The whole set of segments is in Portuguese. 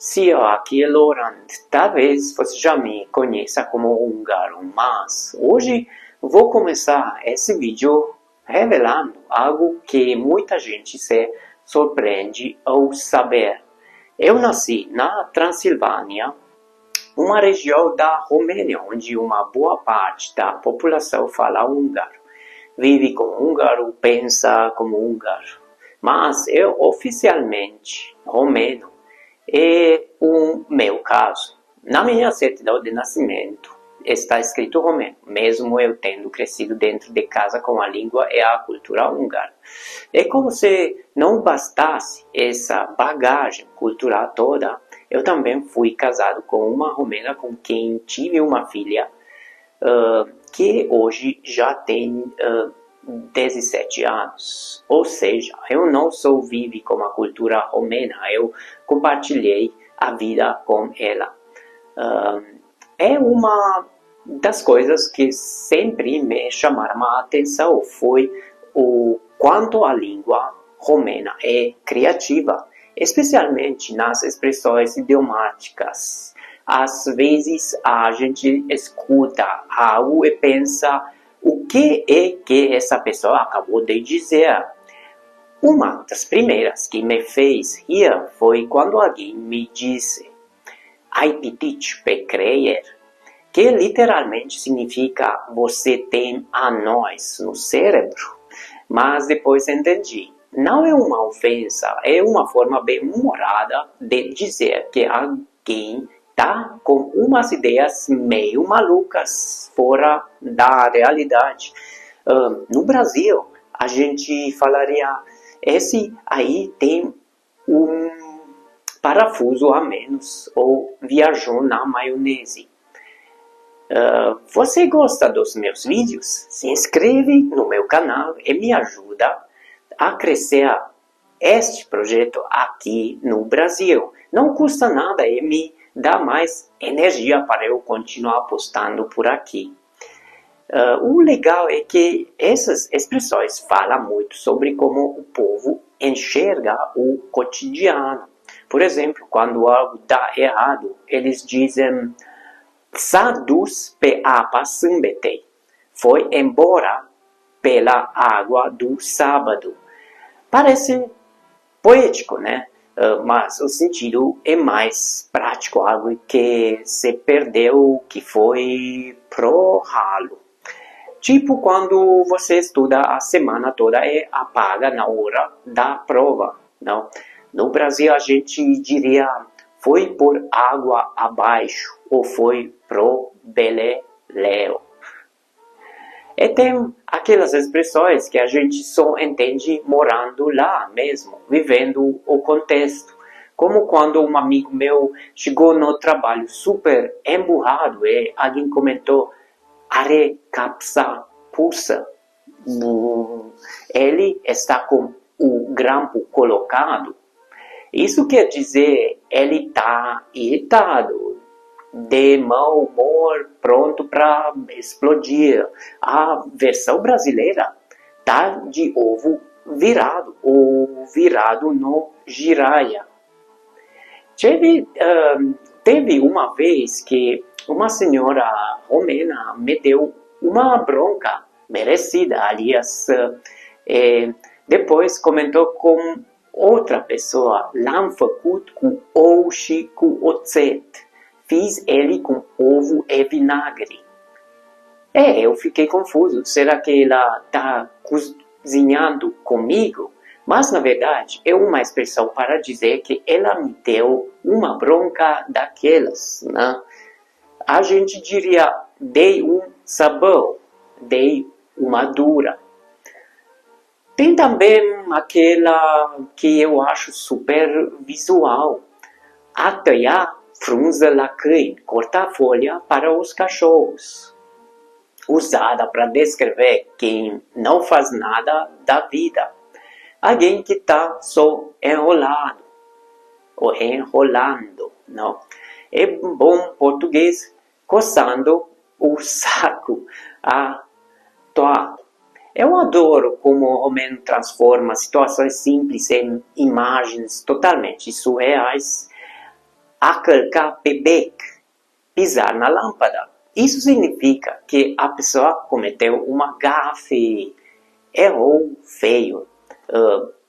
Sim, aqui é Laurent. Talvez você já me conheça como húngaro, mas hoje vou começar esse vídeo revelando algo que muita gente se surpreende ao saber. Eu nasci na Transilvânia, uma região da Romênia onde uma boa parte da população fala húngaro. Vive como húngaro, pensa como húngaro. Mas eu oficialmente romeno. É o meu caso. Na minha certidão de nascimento está escrito romeno, mesmo eu tendo crescido dentro de casa com a língua e a cultura húngara. É como se não bastasse essa bagagem cultural toda, eu também fui casado com uma romena com quem tive uma filha que hoje já tem 17 anos. Ou seja, eu não só vivi com a cultura romena, eu compartilhei a vida com ela. É uma das coisas que sempre me chamaram a atenção, foi o quanto a língua romena é criativa, especialmente nas expressões idiomáticas. Às vezes a gente escuta algo e pensa: o que é que essa pessoa acabou de dizer? Uma das primeiras que me fez rir foi quando alguém me disse "Ai pitich pe creier", que literalmente significa "você tem anões no cérebro". Mas depois entendi. Não é uma ofensa, é uma forma bem humorada de dizer que alguém tá com umas ideias meio malucas, fora da realidade. No Brasil, a gente falaria: esse aí tem um parafuso a menos, ou viajou na maionese. Você gosta dos meus vídeos? Se inscreve no meu canal e me ajuda a crescer este projeto aqui no Brasil. Não custa nada e me dá mais energia para eu continuar postando por aqui. O legal é que essas expressões falam muito sobre como o povo enxerga o cotidiano. Por exemplo, quando algo dá errado, eles dizem "sa dus pe apa sâmbetei", foi embora pela água do sábado. Parece poético, né? Mas o sentido é mais prático, algo que se perdeu, que foi pro ralo. Tipo quando você estuda a semana toda e apaga na hora da prova, não? No Brasil a gente diria "foi por água abaixo" ou "foi pro beleléu". E tem aquelas expressões que a gente só entende morando lá mesmo, vivendo o contexto. Como quando um amigo meu chegou no trabalho super emburrado e alguém comentou "are capsa pulsa". Ele está com o grampo colocado. Isso quer dizer, ele está irritado, de mau humor, pronto para explodir. A versão brasileira tá de ovo virado, ou virado no giraia. Teve uma vez que uma senhora romena me deu uma bronca merecida, aliás. Depois comentou com outra pessoa: "L-am făcut cu ou și cu oțet". Fiz ele com ovo e vinagre. Eu fiquei confuso. Será que ela está cozinhando comigo? Mas, na verdade, é uma expressão para dizer que ela me deu uma bronca daquelas, né? A gente diria "dei um sabão", "dei uma dura". Tem também aquela que eu acho super visual: "a tăia frunză la câini", cortar folha para os cachorros. Usada para descrever quem não faz nada da vida. Alguém que está só enrolado, ou enrolando, não? Em bom português, coçando o saco à toa. Eu adoro como o romeno transforma situações simples em imagens totalmente surreais. AKKPBEK, pisar na lâmpada. Isso significa que a pessoa cometeu uma gafe, errou feio.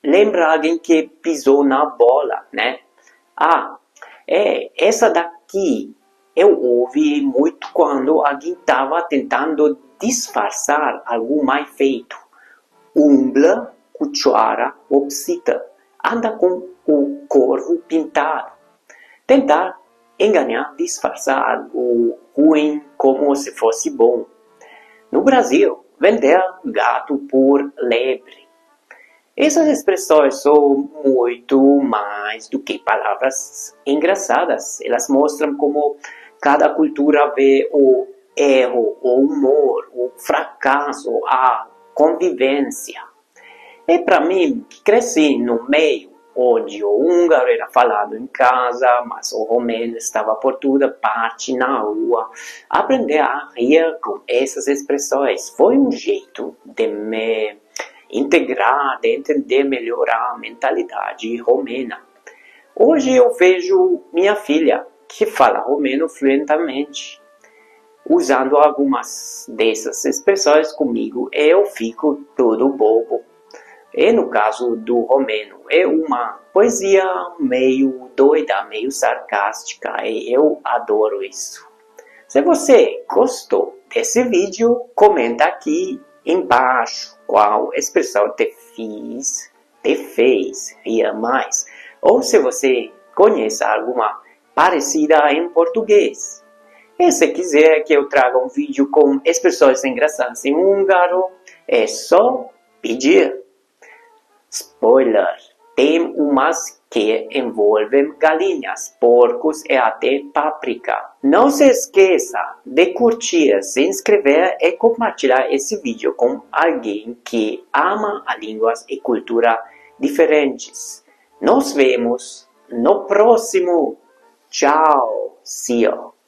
Lembra alguém que pisou na bola, né? Essa daqui eu ouvi muito quando alguém estava tentando disfarçar algo mal feito. Umbla, cuchara ou psita. Anda com o corvo pintado. Tentar enganar, disfarçar algo ruim como se fosse bom. No Brasil, vender gato por lebre. Essas expressões são muito mais do que palavras engraçadas. Elas mostram como cada cultura vê o erro, o humor, o fracasso, a convivência. E para mim, que cresci no meio onde o húngaro era falado em casa, mas o romeno estava por toda parte na rua, aprender a rir com essas expressões foi um jeito de me integrar, de entender melhor a mentalidade romena. Hoje eu vejo minha filha, que fala romeno fluentemente, usando algumas dessas expressões comigo, eu fico todo bobo. E no caso do romeno, é uma poesia meio doida, meio sarcástica, e eu adoro isso. Se você gostou desse vídeo, comenta aqui embaixo qual expressão te fez rir mais. Ou se você conhece alguma parecida em português. E se quiser que eu traga um vídeo com expressões engraçadas em húngaro, é só pedir. Spoiler! Tem umas que envolvem galinhas, porcos e até páprica. Não se esqueça de curtir, se inscrever e compartilhar esse vídeo com alguém que ama línguas e culturas diferentes. Nos vemos no próximo. Tchau! See you!